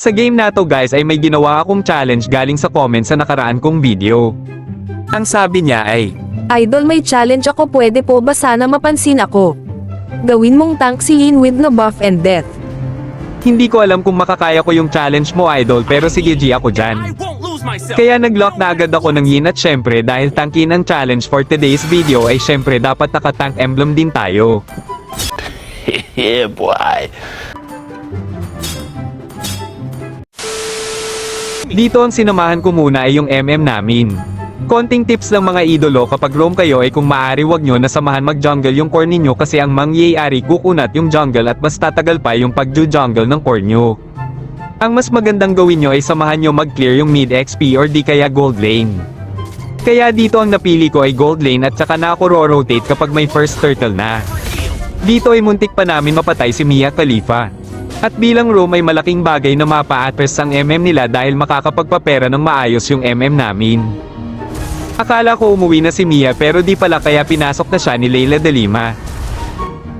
Sa game na to guys ay may ginawa akong challenge galing sa comments sa nakaraan kong video. Ang sabi niya ay, Idol, may challenge ako, pwede po ba sana mapansin ako? Gawin mong tank si Yin with no buff and death. hindi ko alam kung makakaya ko yung challenge mo idol pero sige G ako dyan. Kaya nag-lock na agad ako ng Yin at syempre dahil tankin ang challenge for today's video ay syempre dapat naka-tank emblem din tayo. Yeah, boy. Dito ang sinamahan ko muna ay yung MM namin. Konting tips lang mga idolo kapag roam kayo ay kung maaari wag nyo na samahan mag-jungle yung core ninyo kasi ang mangyayari kukunat yung jungle at mas tatagal pa yung pag-jungle ng core nyo. Ang mas magandang gawin nyo ay samahan nyo mag-clear yung mid XP or di kaya gold lane. Kaya dito ang napili ko ay gold lane at saka na ako ro-rotate kapag may first turtle na. Dito ay muntik pa namin mapatay si Mia Khalifa. At bilang roam ay malaking bagay na mapa-atras ang MM nila dahil makakapagpapera ng maayos yung MM namin. Akala ko umuwi na si Mia pero di pala kaya pinasok na siya ni Layla de Lima.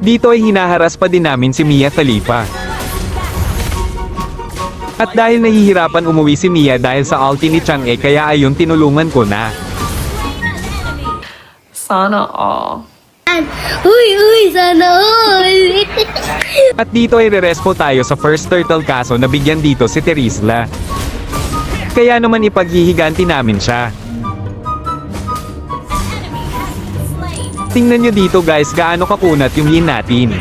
Dito ay hinaharas pa din namin si Mia Khalifa. At dahil nahihirapan umuwi si Mia dahil sa ulti ni Chang'e kaya ayun tinulungan ko na. Sana all. Uy, sana all! At dito ay re-respo tayo sa first turtle kaso nabigyan dito si Terizla. Kaya naman ipaghihiganti namin siya. Tingnan nyo dito guys gaano kakunat yung Yin natin.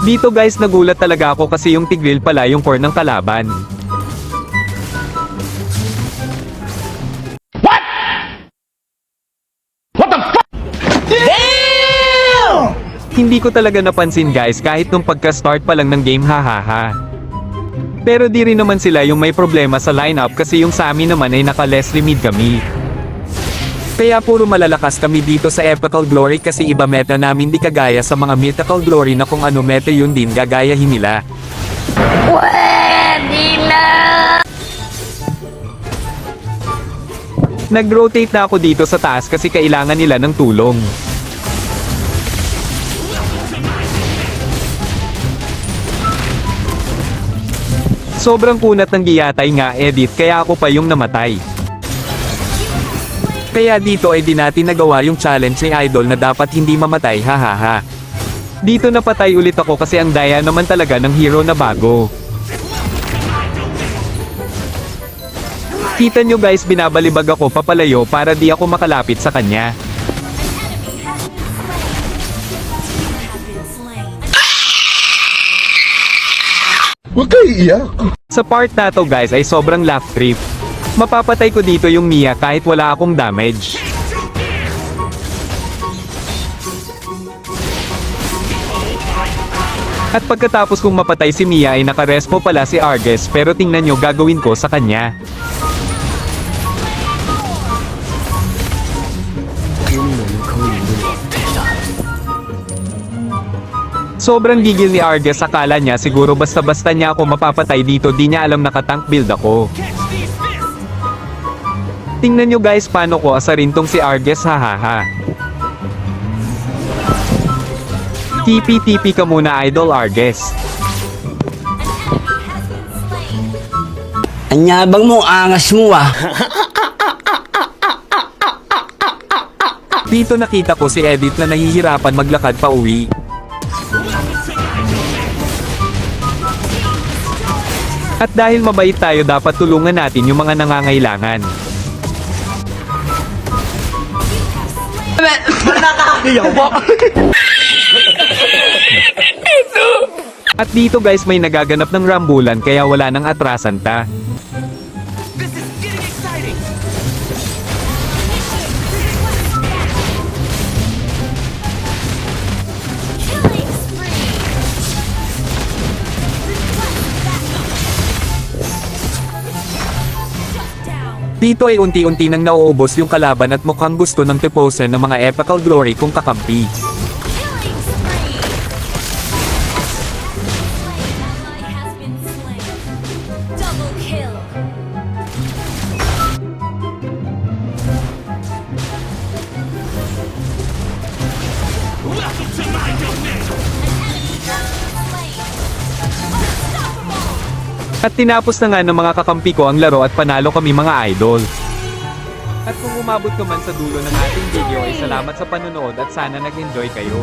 Dito guys nagulat talaga ako kasi yung Tigreal pala yung core ng kalaban. What? What the fuck? Damn! Hindi ko talaga napansin guys kahit nung pagka-start pa lang ng game hahaha. Pero di rin naman sila yung may problema sa lineup kasi yung sa amin naman ay naka-Leslie mid kami. Kaya puro malalakas kami dito sa Epical Glory kasi iba meta namin di kagaya sa mga Mythical Glory na kung ano meta yun din gagayahin nila. Pwede na! Nag-rotate na ako dito sa taas kasi kailangan nila ng tulong. Sobrang kunat ng giyatay nga edit kaya ako pa yung namatay. Kaya dito ay di natin nagawa yung challenge ni Idol na dapat hindi mamatay hahaha. Dito napatay ulit ako kasi ang daya naman talaga ng hero na bago. Kita nyo guys binabalibag ako papalayo para di ako makalapit sa kanya. Huwag kayo iiyak. Sa part na to guys ay sobrang laugh trip. Mapapatay ko dito yung Mia kahit wala akong damage. At pagkatapos kong mapatay si Mia ay nakarespo pala si Arges pero tingnan nyo gagawin ko sa kanya. Sobrang gigil ni Arges, akala niya siguro basta-basta niya ako mapapatay dito, di niya alam nakatank build ako. Tingnan nyo guys paano ko asarin tong si Arges hahaha. TP ka muna Idol Arges. Anyabang mo, angas mo ah. Dito nakita ko si Edith na nahihirapan maglakad pa uwi. At dahil mabait tayo dapat tulungan natin yung mga nangangailangan. At dito guys may nagaganap ng rambulan kaya wala nang atrasan ta. Dito ay unti-unti nang nauubos yung kalaban at mukhang gusto ng tiposan ng mga epical glory kung kakampi. Killing spree. Ally has been slain. Double kill. At tinapos na nga ng mga kakampi ko ang laro at panalo kami mga idol. At kung umabot ka man sa dulo ng ating video ay salamat sa panonood at sana nag-enjoy kayo.